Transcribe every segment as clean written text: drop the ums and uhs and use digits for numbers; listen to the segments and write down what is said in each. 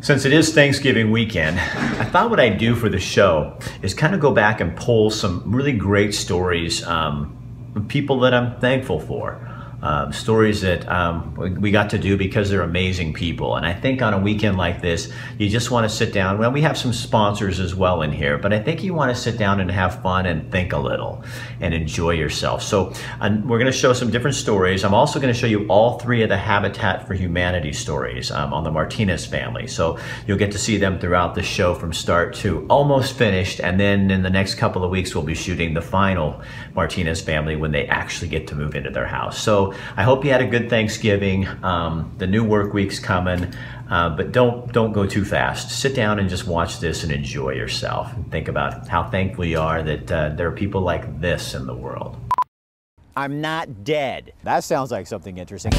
Since it is Thanksgiving weekend, I thought what I'd do for the show is kind of go back and pull some really great stories of people that I'm thankful for. Stories that we got to do because they're amazing people. And I think on a weekend like this, you just want to sit down. Well, we have some sponsors as well in here, but I think you want to sit down and have fun and think a little and enjoy yourself. So we're going to show some different stories. I'm also going to show you all three of the Habitat for Humanity stories on the Martinez family. So you'll get to see them throughout the show from start to almost finished. And then in the next couple of weeks, we'll be shooting the final Martinez family when they actually get to move into their house. So I hope you had a good Thanksgiving. The new work week's coming, but don't go too fast. Sit down and just watch this and enjoy yourself. And think about how thankful you are that there are people like this in the world. I'm not dead. That sounds like something interesting.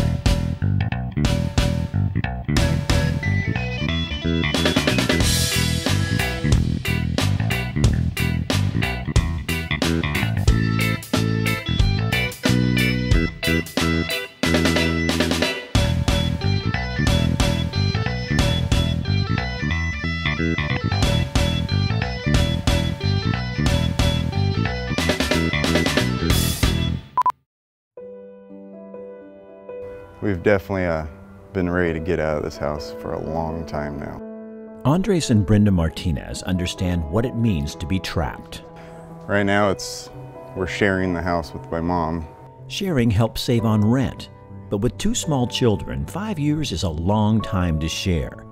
We've definitely been ready to get out of this house for a long time now. Andres and Brenda Martinez understand what it means to be trapped. Right now we're sharing the house with my mom. Sharing helps save on rent, but with two small children, 5 years is a long time to share.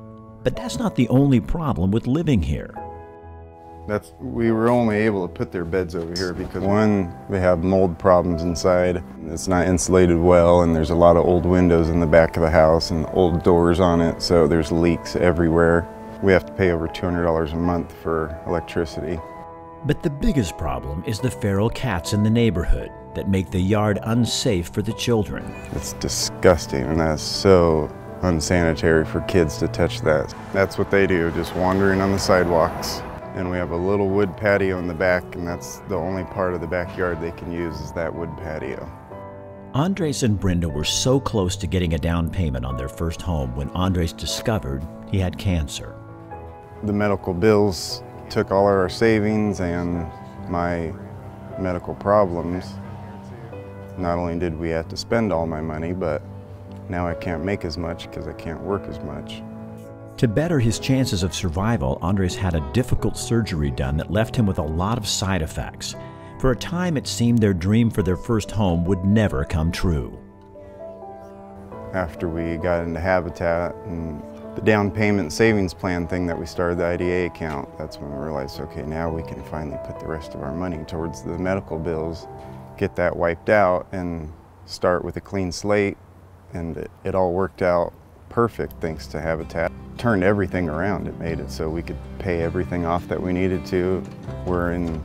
But that's not the only problem with living here. We were only able to put their beds over here because one, they have mold problems inside. It's not insulated well, and there's a lot of old windows in the back of the house and old doors on it, so there's leaks everywhere. We have to pay over $200 a month for electricity. But the biggest problem is the feral cats in the neighborhood that make the yard unsafe for the children. It's disgusting, and that's so unsanitary for kids to touch that. That's what they do, just wandering on the sidewalks. And we have a little wood patio in the back, and that's the only part of the backyard they can use is that wood patio. Andres and Brenda were so close to getting a down payment on their first home when Andres discovered he had cancer. The medical bills took all our savings and my medical problems. Not only did we have to spend all my money, but now I can't make as much because I can't work as much. To better his chances of survival, Andres had a difficult surgery done that left him with a lot of side effects. For a time, it seemed their dream for their first home would never come true. After we got into Habitat and the down payment savings plan thing that we started the IDA account, that's when we realized, okay, now we can finally put the rest of our money towards the medical bills, get that wiped out, and start with a clean slate. And it all worked out perfect thanks to Habitat. Turned everything around. It made it so we could pay everything off that we needed to. We're in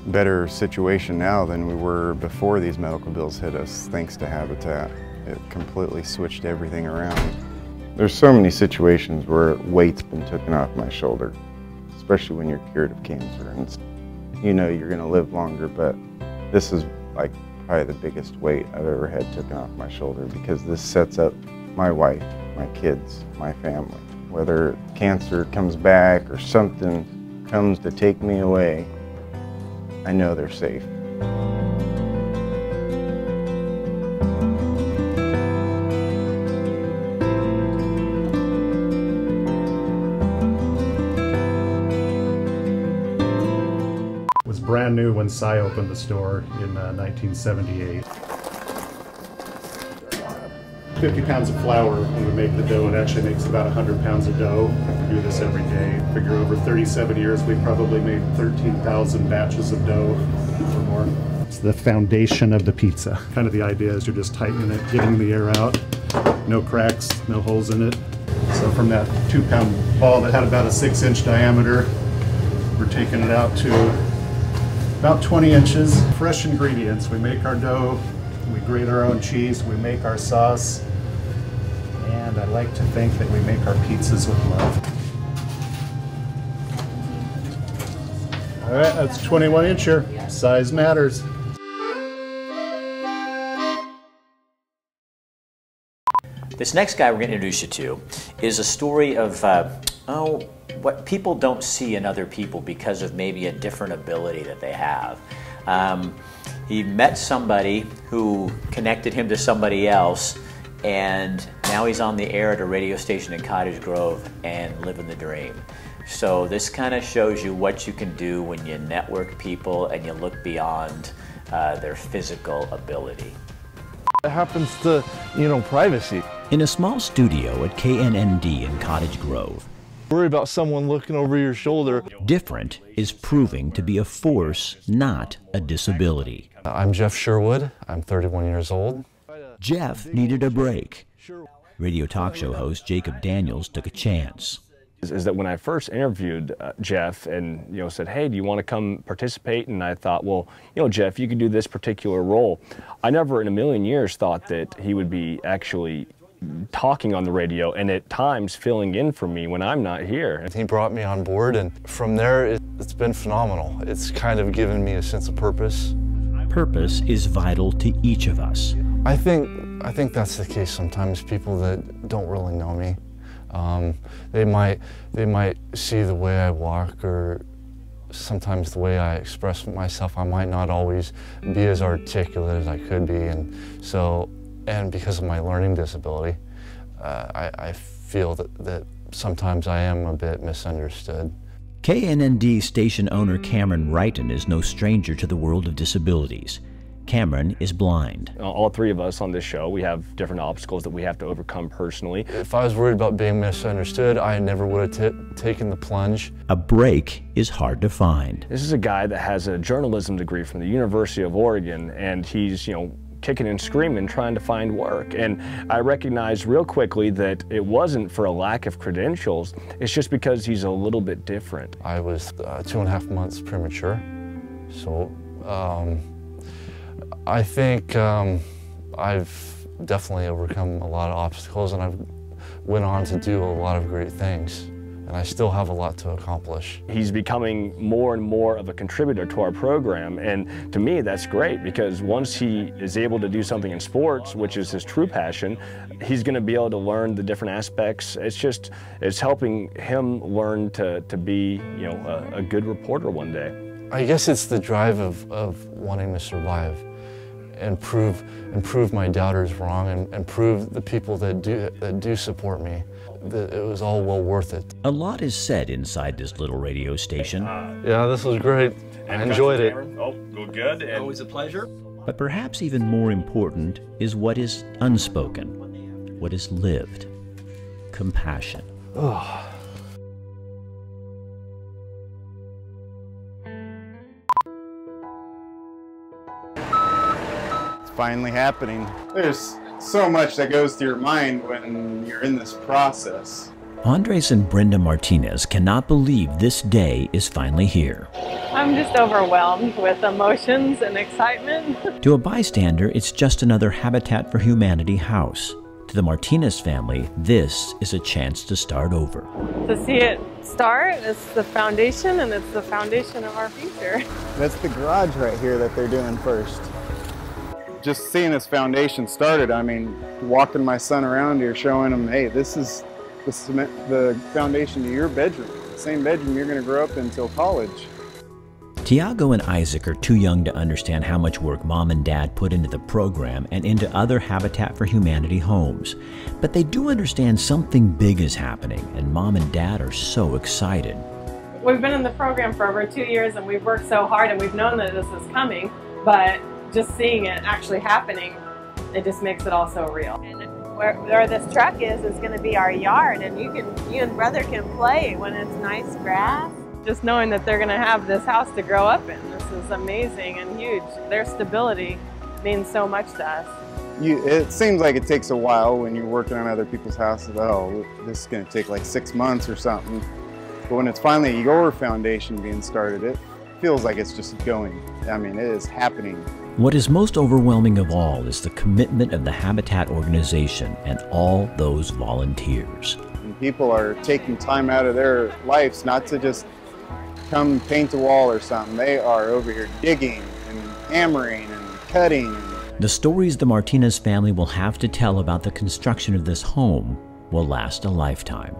a better situation now than we were before these medical bills hit us, thanks to Habitat. It completely switched everything around. There's so many situations where weight's been taken off my shoulder, especially when you're cured of cancer. And you know you're going to live longer, but this is like probably the biggest weight I've ever had taken off my shoulder, because this sets up my wife, my kids, my family. Whether cancer comes back or something comes to take me away, I know they're safe. It was brand new when Cy opened the store in 1978. 50 pounds of flour when we make the dough. It actually makes about 100 pounds of dough. We do this every day. Figure over 37 years, we've probably made 13,000 batches of dough or more. It's the foundation of the pizza. Kind of the idea is you're just tightening it, getting the air out, no cracks, no holes in it. So from that 2-pound ball that had about a 6-inch diameter, we're taking it out to about 20 inches. Fresh ingredients. We make our dough, we grate our own cheese, we make our sauce, and I like to think that we make our pizzas with love. All right, that's 21 incher. Size matters. This next guy we're going to introduce you to is a story of, what people don't see in other people because of maybe a different ability that they have. He met somebody who connected him to somebody else, and now he's on the air at a radio station in Cottage Grove and living the dream. So this kind of shows you what you can do when you network people and you look beyond their physical ability. It happens to, privacy. In a small studio at KNND in Cottage Grove, Worry about someone looking over your shoulder. different is proving to be a force, not a disability. I'm Jeff Sherwood. I'm 31 years old. Jeff needed a break. Radio talk show host Jacob Daniels took a chance. Is that when I first interviewed Jeff and said, hey, do you want to come participate? And I thought, well, Jeff, you could do this particular role. I never in a million years thought that he would be actually talking on the radio and at times filling in for me when I'm not here. He brought me on board, and from there it's been phenomenal. It's kind of given me a sense of purpose. Purpose is vital to each of us. I think that's the case sometimes. People that don't really know me, they might see the way I walk, or sometimes the way I express myself. I might not always be as articulate as I could be, and because of my learning disability, I feel that sometimes I am a bit misunderstood. KNND station owner Cameron Wrighton is no stranger to the world of disabilities. Cameron is blind. All three of us on this show, we have different obstacles that we have to overcome personally. If I was worried about being misunderstood, I never would have taken the plunge. A break is hard to find. This is a guy that has a journalism degree from the University of Oregon, and he's, kicking and screaming trying to find work. And I recognized real quickly that it wasn't for a lack of credentials, it's just because he's a little bit different. I was 2.5 months premature, so I think I've definitely overcome a lot of obstacles, and I've went on to do a lot of great things. And I still have a lot to accomplish. He's becoming more and more of a contributor to our program, and to me that's great, because once he is able to do something in sports, which is his true passion, he's going to be able to learn the different aspects. It's helping him learn to be a good reporter one day. I guess it's the drive of wanting to survive and prove my doubters wrong, and prove the people that do support me that it was all well worth it. A lot is said inside this little radio station. Yeah, this was great. I enjoyed it. Oh, good. Always a pleasure. But perhaps even more important is what is unspoken, what is lived. Compassion. It's finally happening. There's so much that goes through your mind when you're in this process. Andres and Brenda Martinez cannot believe this day is finally here. I'm just overwhelmed with emotions and excitement. To a bystander, it's just another Habitat for Humanity house. To the Martinez family, this is a chance to start over. To see it start, it's the foundation, and it's the foundation of our future. That's the garage right here that they're doing first. Just seeing this foundation started, I mean, walking my son around here, showing him, hey, this is the foundation to your bedroom, the same bedroom you're going to grow up in until college. Tiago and Isaac are too young to understand how much work Mom and Dad put into the program and into other Habitat for Humanity homes. But they do understand something big is happening, and Mom and Dad are so excited. We've been in the program for over 2 years, and we've worked so hard, and we've known that this is coming, but just seeing it actually happening, it just makes it all so real. And where this truck is going to be our yard, and you and brother can play when it's nice grass. Just knowing that they're going to have this house to grow up in, this is amazing and huge. Their stability means so much to us. It seems like it takes a while when you're working on other people's houses. Oh, this is going to take like 6 months or something. But when it's finally your foundation being started, it feels like it's just going. I mean, it is happening. What is most overwhelming of all is the commitment of the Habitat organization and all those volunteers. And people are taking time out of their lives not to just come paint a wall or something. They are over here digging and hammering and cutting and The stories the Martinez family will have to tell about the construction of this home will last a lifetime.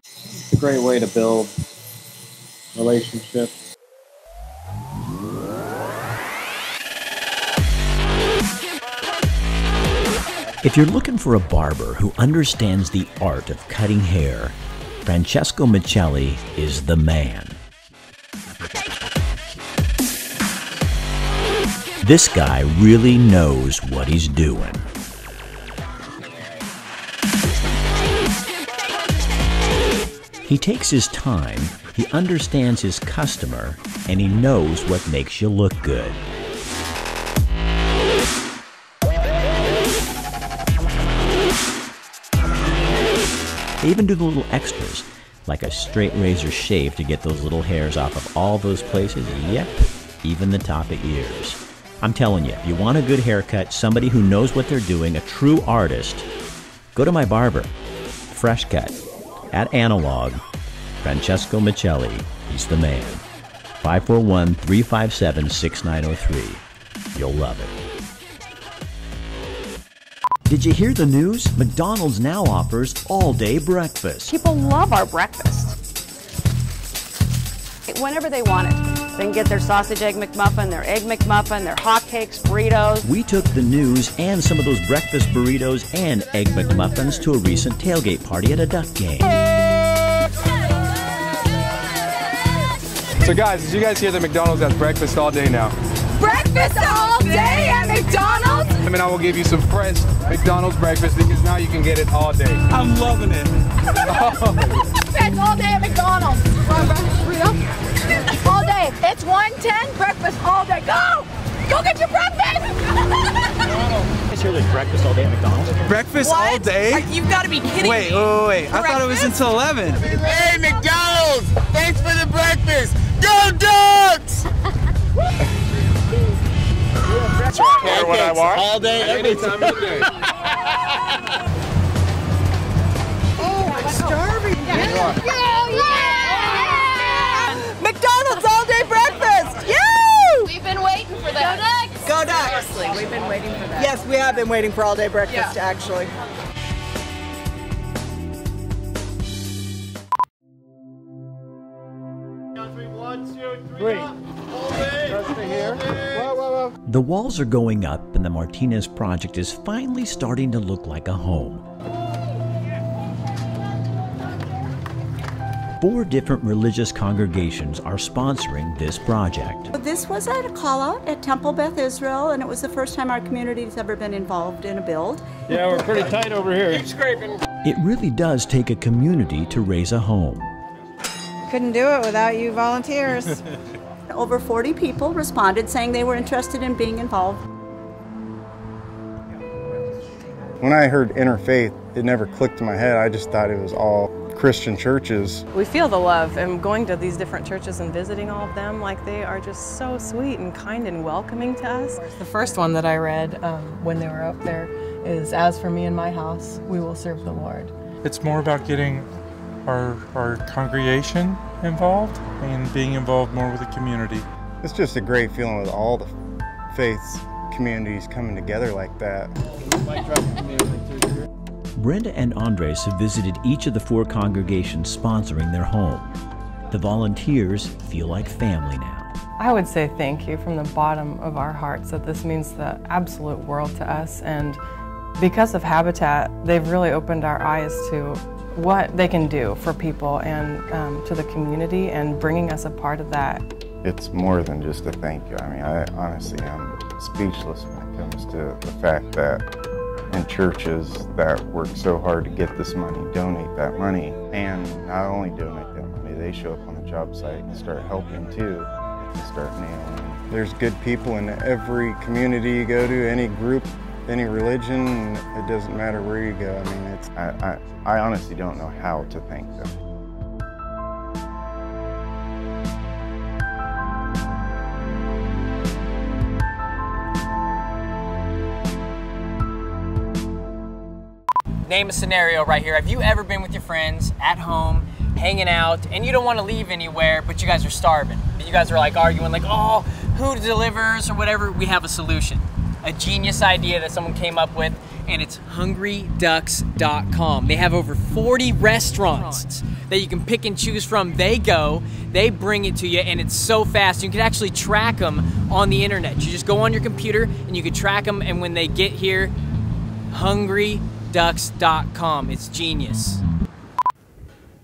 It's a great way to build relationships. If you're looking for a barber who understands the art of cutting hair, Francesco Michelli is the man. This guy really knows what he's doing. He takes his time, he understands his customer, and he knows what makes you look good. They even do the little extras, like a straight razor shave to get those little hairs off of all those places. Yep, even the top of ears. I'm telling you, if you want a good haircut, somebody who knows what they're doing, a true artist, go to my barber, Fresh Cut, at Analog, Francesco Michelli. He's the man. 541-357-6903. You'll love it. Did you hear the news? McDonald's now offers all-day breakfast. People love our breakfast. Whenever they want it. They can get their sausage egg McMuffin, their egg McMuffin, their hotcakes, burritos. We took the news and some of those breakfast burritos and egg McMuffins to a recent tailgate party at a Duck game. So guys, did you guys hear that McDonald's has breakfast all day now? Breakfast all day at McDonald's? I mean, I will give you some fresh McDonald's breakfast because now you can get it all day. I'm loving it. Breakfast all day at McDonald's. Burrito? All day. It's 110 breakfast all day. Go! Go get your breakfast! You hear there's breakfast all day at McDonald's? Breakfast all day? You've got to be kidding wait, me. Wait. I thought it was until 11. Hey, McDonald's! Thanks for the breakfast! Go Ducks! That's right. What I want. All day, every time of the day. Oh, I'm starving. Yeah. McDonald's all day breakfast. Yay! We've been waiting for that. Go Ducks. Seriously, we've been waiting for that. Yes, we have been waiting for all day breakfast, actually. The walls are going up and the Martinez project is finally starting to look like a home. 4 different religious congregations are sponsoring this project. This was at a call out at Temple Beth Israel, and it was the first time our community has ever been involved in a build. Yeah, we're pretty tight over here. Keep scraping. It really does take a community to raise a home. Couldn't do it without you volunteers. Over 40 people responded saying they were interested in being involved. When I heard interfaith, it never clicked in my head. I just thought it was all Christian churches. We feel the love, and going to these different churches and visiting all of them, like they are just so sweet and kind and welcoming to us. The first one that I read when they were up there is, "As for me and my house, we will serve the Lord." It's more about getting our congregation involved and being involved more with the community. It's just a great feeling with all the faiths communities coming together like that. Brenda and Andres have visited each of the 4 congregations sponsoring their home. The volunteers feel like family now. I would say thank you from the bottom of our hearts, that this means the absolute world to us, and because of Habitat, they've really opened our eyes to what they can do for people and to the community, and bringing us a part of that. It's more than just a thank you. I mean, I honestly am speechless when it comes to the fact that in churches that work so hard to get this money, donate that money, and not only donate that money, they show up on the job site and start helping too, and start nailing. There's good people in every community you go to, any group, any religion. It doesn't matter where you go. I mean, I honestly don't know how to thank them. famous scenario right here. Have you ever been with your friends at home, hanging out, and you don't want to leave anywhere, but you guys are starving? And you guys are like arguing like, oh, who delivers or whatever? We have a solution. A genius idea that someone came up with, and it's hungryducks.com. They have over 40 restaurants that you can pick and choose from. They go, they bring it to you, and it's so fast. You can actually track them on the internet. You just go on your computer and you can track them, and when they get here, hungryducks.com. It's genius.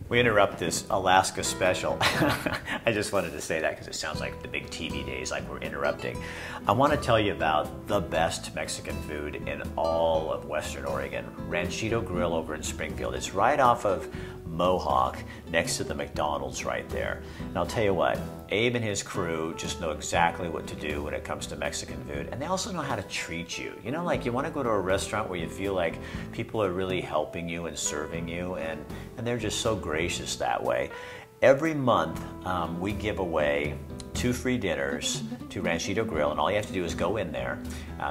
We interrupt this Alaska special. I just wanted to say that because it sounds like the big TV days, like we're interrupting. I want to tell you about the best Mexican food in all of Western Oregon, Ranchito Grill over in Springfield. It's right off of Mohawk, next to the McDonald's right there. And I'll tell you what, Abe and his crew just know exactly what to do when it comes to Mexican food, and they also know how to treat you. You know, like you want to go to a restaurant where you feel like people are really helping you and serving you, and they're just so gracious that way. Every month, we give away 2 free dinners to Ranchito Grill, and all you have to do is go in there,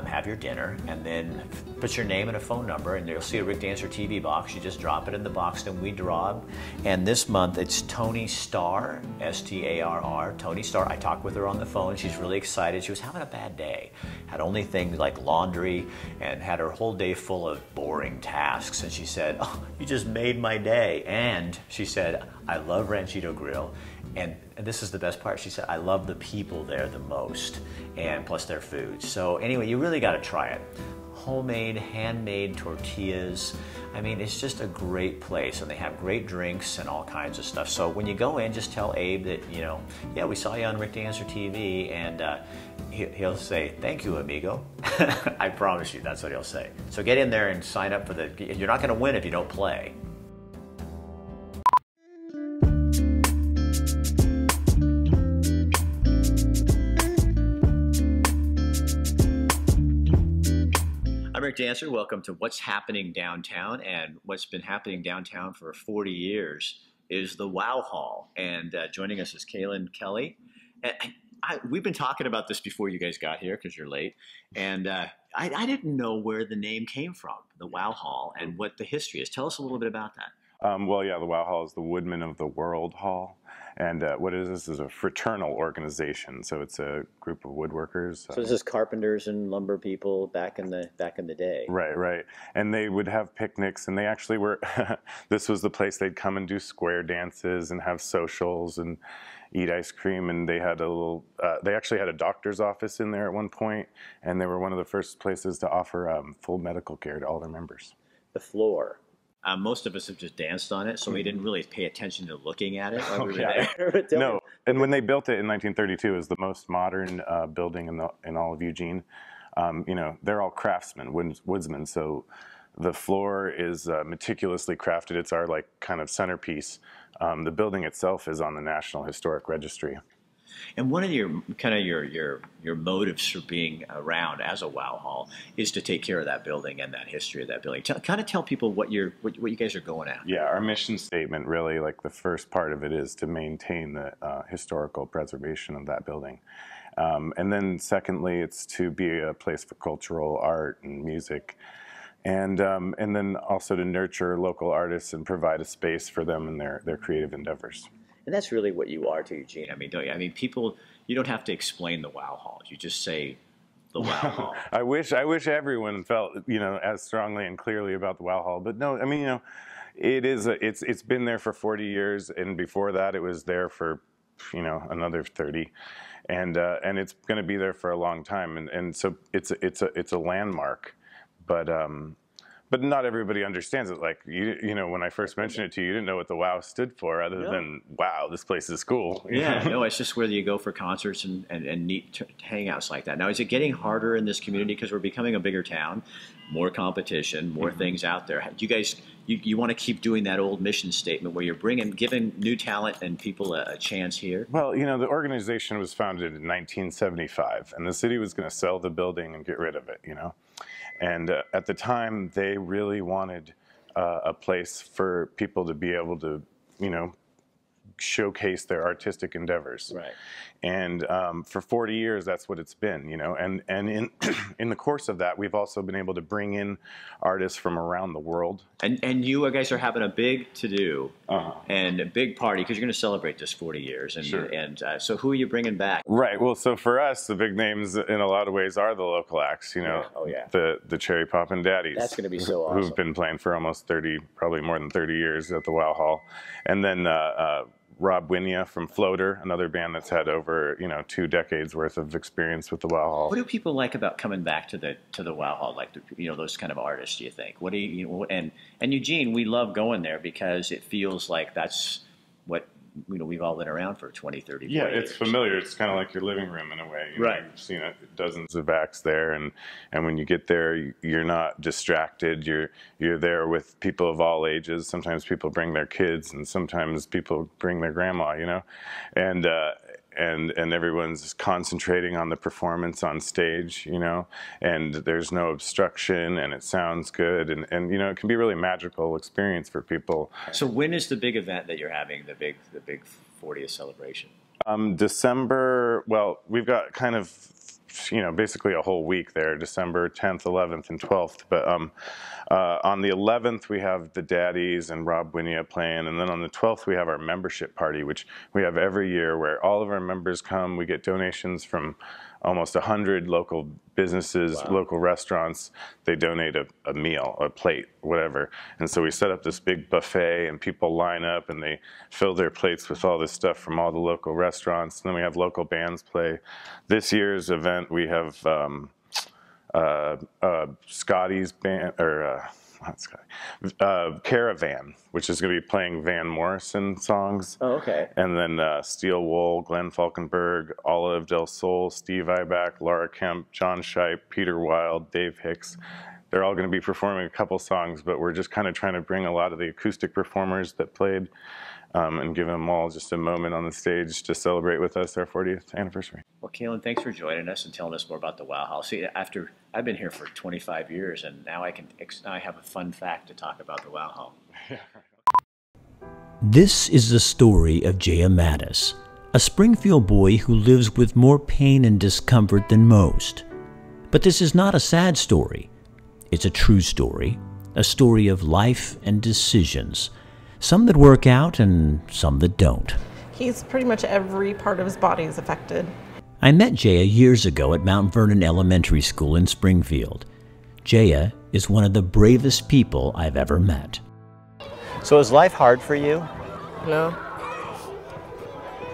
have your dinner, and then put your name and a phone number, and you'll see a Rick Dancer TV box. You just drop it in the box, then we draw. And this month, it's Tony Starr, S-T-A-R-R, Tony Starr. I talked with her on the phone. She's really excited. She was having a bad day. Had only things like laundry, and had her whole day full of boring tasks. And she said, oh, you just made my day. And she said, I love Ranchito Grill. And this is the best part. She said, I love the people there the most, and plus their food. So anyway, you really got to try it. Homemade, handmade tortillas. I mean, it's just a great place, and they have great drinks and all kinds of stuff. So when you go in, just tell Abe that, you know, yeah, we saw you on Rick Dancer TV, and he'll say, thank you, amigo. I promise you, that's what he'll say. So get in there and sign up for the, you're not going to win if you don't play. I'm Rick Dancer. Welcome to What's Happening Downtown. And what's been happening downtown for 40 years is the Wow Hall. And joining us is Kaylin Kelly. And we've been talking about this before you guys got here because you're late. And I didn't know where the name came from, the Wow Hall, and what the history is. Tell us a little bit about that. Well, yeah, the Wow Hall is the Woodmen of the World Hall. And what it is a fraternal organization. So it's a group of woodworkers. So this is carpenters and lumber people back in the day. Right, right. And they would have picnics, and they actually were, this was the place they'd come and do square dances and have socials and eat ice cream. And they had a little, they actually had a doctor's office in there at one point, and they were one of the first places to offer full medical care to all their members. The floor. Most of us have just danced on it, so we didn't really pay attention to looking at it while we were there. No, and when they built it in 1932, it was the most modern building in all of Eugene. You know, they're all craftsmen, woodsmen, so the floor is meticulously crafted. It's our like kind of centerpiece. The building itself is on the National Historic Registry. And one of your kind of your motives for being around as a Wow Hall is to take care of that building and that history of that building. Kind of tell people what you guys are going at. Yeah, our mission statement really, like the first part of it is to maintain the historical preservation of that building. And then secondly, it's to be a place for cultural art and music. And then also to nurture local artists and provide a space for them in their creative endeavors. And that's really what you are to Eugene. I mean, don't you? I mean, people, you don't have to explain the Wow Hall. You just say the Wow Hall. I wish everyone felt, you know, as strongly and clearly about the Wow Hall. But no, I mean, you know, it's been there for 40 years, and before that, it was there for, you know, another 30, and it's going to be there for a long time. And so it's a landmark, but not everybody understands it. Like, you know, when I first mentioned it to you, you didn't know what the WOW stood for other than, wow, this place is cool. Yeah, no, it's just where you go for concerts and neat hangouts like that. Now, is it getting harder in this community because we're becoming a bigger town, more competition, more things out there? Do you guys, you want to keep doing that old mission statement where you're giving new talent and people a chance here? Well, you know, the organization was founded in 1975, and the city was going to sell the building and get rid of it, you know. And at the time, they really wanted a place for people to be able to, you know, showcase their artistic endeavors. Right. And for 40 years, that's what it's been, you know. And in in the course of that, we've also been able to bring in artists from around the world. And you guys are having a big to-do and a big party because you're going to celebrate this 40 years. And, Sure. and so who are you bringing back? Right. Well, so for us, the big names in a lot of ways are the local acts, you know. Oh, yeah. The Cherry Poppin' Daddies. That's going to be so awesome. Who've been playing for almost 30, probably more than 30 years at the Wow Hall. And then Rob Winia from Floater, another band that's had over 2 decades worth of experience with the Wow Hall. What do people like about coming back to the Wow Hall? Like those kind of artists, do you think? What do and Eugene, we love going there because it feels like that's what we've all been around for 20, 30 Yeah, 40 it's years. familiar. It's kind of like your living room in a way. Right. You've seen dozens of acts there, and when you get there, you're not distracted. You're there with people of all ages. Sometimes people bring their kids, and sometimes people bring their grandma. And everyone's concentrating on the performance on stage, and there's no obstruction, and it sounds good, and it can be a really magical experience for people. So when is the big event that you're having, the big 40th celebration? December, well, we've got kind of, basically a whole week there, December 10th, 11th, and 12th. But on the 11th, we have the Daddies and Rob Winia playing. And then on the 12th, we have our membership party, which we have every year where all of our members come. We get donations from almost 100 local businesses, local restaurants. They donate a meal, a plate, whatever. And so we set up this big buffet, and people line up, and they fill their plates with all this stuff from all the local restaurants. And then we have local bands play. This year's event, we have Scotty's band, or not Scotty, Caravan, which is going to be playing Van Morrison songs. Oh, okay. And then Steel Wool, Glenn Falkenberg, Olive Del Sol, Steve Ibach, Laura Kemp, John Shipe, Peter Wilde, Dave Hicks. They're all going to be performing a couple songs, but we're just kind of trying to bring a lot of the acoustic performers that played and give them all just a moment on the stage to celebrate with us our 40th anniversary. Well, Kalen, thanks for joining us and telling us more about the Wow Hall. See, after I've been here for 25 years, and now I have a fun fact to talk about the Wow Hall. This is the story of Jaya, a Springfield boy who lives with more pain and discomfort than most. But this is not a sad story. It's a true story, a story of life and decisions, some that work out and some that don't. He's pretty much every part of his body is affected. I met Jaya years ago at Mount Vernon Elementary School in Springfield. Jaya is one of the bravest people I've ever met. So is life hard for you? No.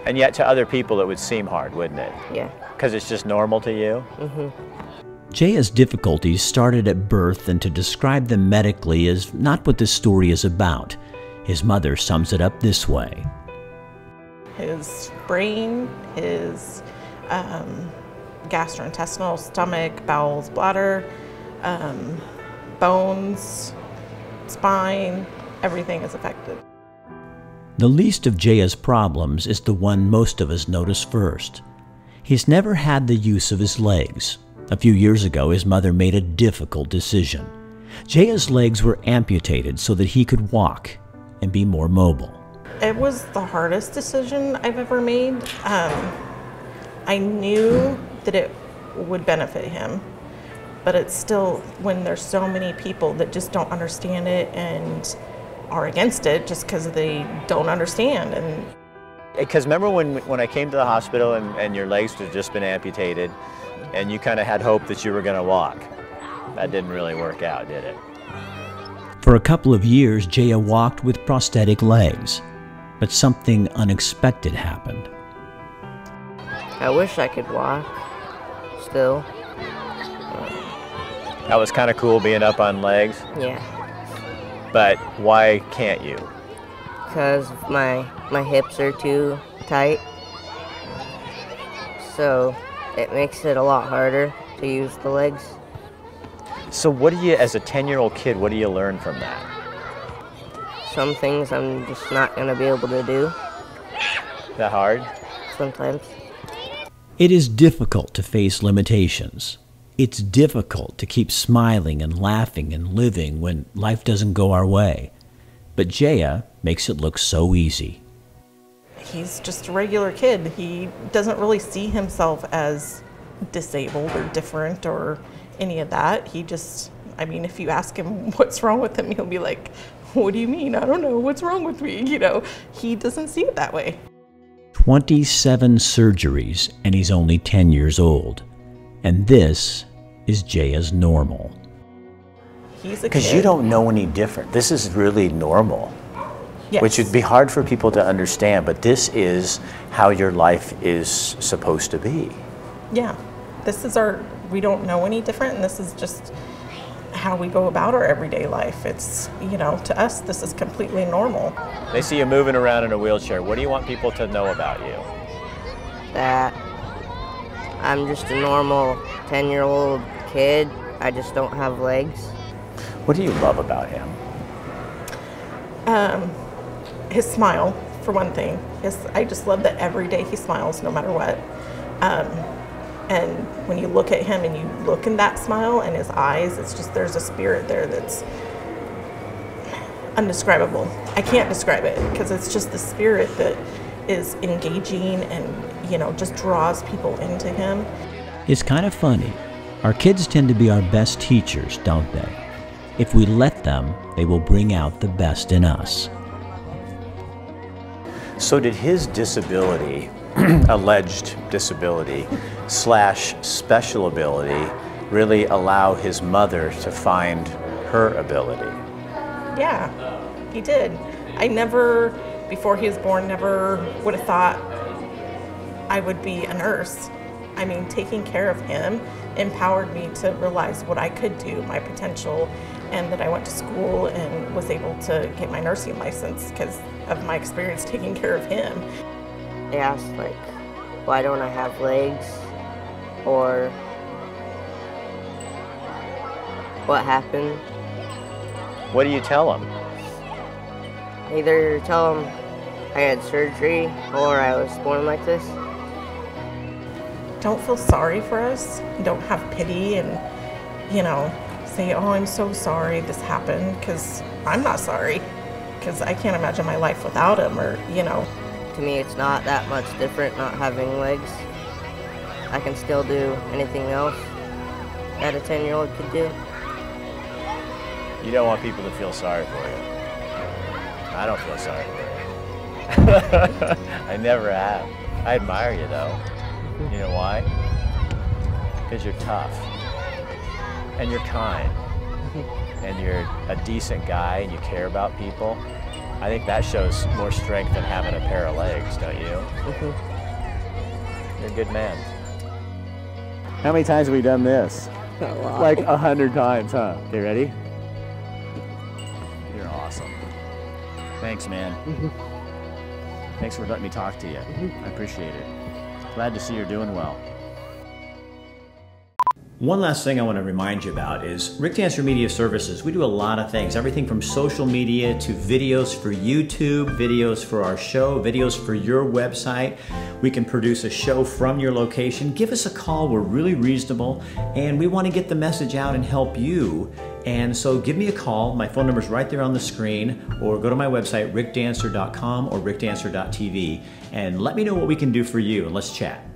And yet to other people it would seem hard, wouldn't it? Yeah. Because it's just normal to you? Mm-hmm. Jaya's difficulties started at birth, and to describe them medically is not what this story is about. His mother sums it up this way. His brain, his gastrointestinal, stomach, bowels, bladder, bones, spine, everything is affected. The least of Jaya's problems is the one most of us notice first. He's never had the use of his legs. A few years ago, his mother made a difficult decision. Jaya's legs were amputated so that he could walk and be more mobile. It was the hardest decision I've ever made. I knew that it would benefit him, but it's still, when there's so many people that just don't understand it and are against it just because they don't understand. And because remember when I came to the hospital and your legs had just been amputated and you kind of had hope that you were going to walk. That didn't really work out, did it? For a couple of years, Jaya walked with prosthetic legs, but something unexpected happened. I wish I could walk still. That was kind of cool being up on legs? Yeah. But why can't you? Because my hips are too tight. So it makes it a lot harder to use the legs. So what do you, as a 10-year-old kid, what do you learn from that? Some things I'm just not going to be able to do. Is that hard? Sometimes. It is difficult to face limitations. It's difficult to keep smiling and laughing and living when life doesn't go our way. But Jaya makes it look so easy. he's just a regular kid. He doesn't really see himself as disabled or different or any of that. He just, I mean, if you ask him what's wrong with him, he'll be like, what do you mean? I don't know what's wrong with me. You know, he doesn't see it that way. 27 surgeries, and he's only 10 years old. And this is Jaya's normal. He's a kid. Because you don't know any different. This is really normal. Yes. Which would be hard for people to understand, but this is how your life is supposed to be. Yeah, this is our, we don't know any different, and this is just how we go about our everyday life. It's, you know, to us, this is completely normal. They see you moving around in a wheelchair. What do you want people to know about you? That I'm just a normal 10-year-old kid. I just don't have legs. What do you love about him? His smile, for one thing. I just love that every day he smiles no matter what. And when you look at him and you look in that smile and his eyes, it's just, there's a spirit there that's undescribable. I can't describe it because it's just the spirit that is engaging and, you know, just draws people into him. It's kind of funny. Our kids tend to be our best teachers, don't they? If we let them, they will bring out the best in us. So did his disability, alleged disability, / special ability, really allow his mother to find her ability? Yeah, he did. I never, before he was born, never would have thought I would be a nurse. I mean, taking care of him empowered me to realize what I could do, my potential, and that I went to school and was able to get my nursing license because of my experience taking care of him. They asked, like, why don't I have legs? Or what happened? What do you tell them? Either tell them I had surgery or I was born like this. Don't feel sorry for us. Don't have pity and, you know, say, oh, I'm so sorry this happened, because I'm not sorry, because I can't imagine my life without him, or, you know. To me, it's not that much different not having legs. I can still do anything else that a 10-year-old could do. You don't want people to feel sorry for you. I don't feel sorry for you. I never have. I admire you, though. You know why? Because you're tough. And you're kind. And you're a decent guy and you care about people. I think that shows more strength than having a pair of legs, don't you? You're a good man. How many times have we done this? A lot. Like 100 times, huh? Okay, ready? You're awesome. Thanks, man. Thanks for letting me talk to you. I appreciate it. Glad to see you're doing well. One last thing I want to remind you about is Rick Dancer Media Services. We do a lot of things, everything from social media to videos for YouTube, videos for our show, videos for your website. We can produce a show from your location. Give us a call, we're really reasonable, and we want to get the message out and help you. And so give me a call, my phone number is right there on the screen, or go to my website, rickdancer.com or rickdancer.tv, and let me know what we can do for you, and let's chat.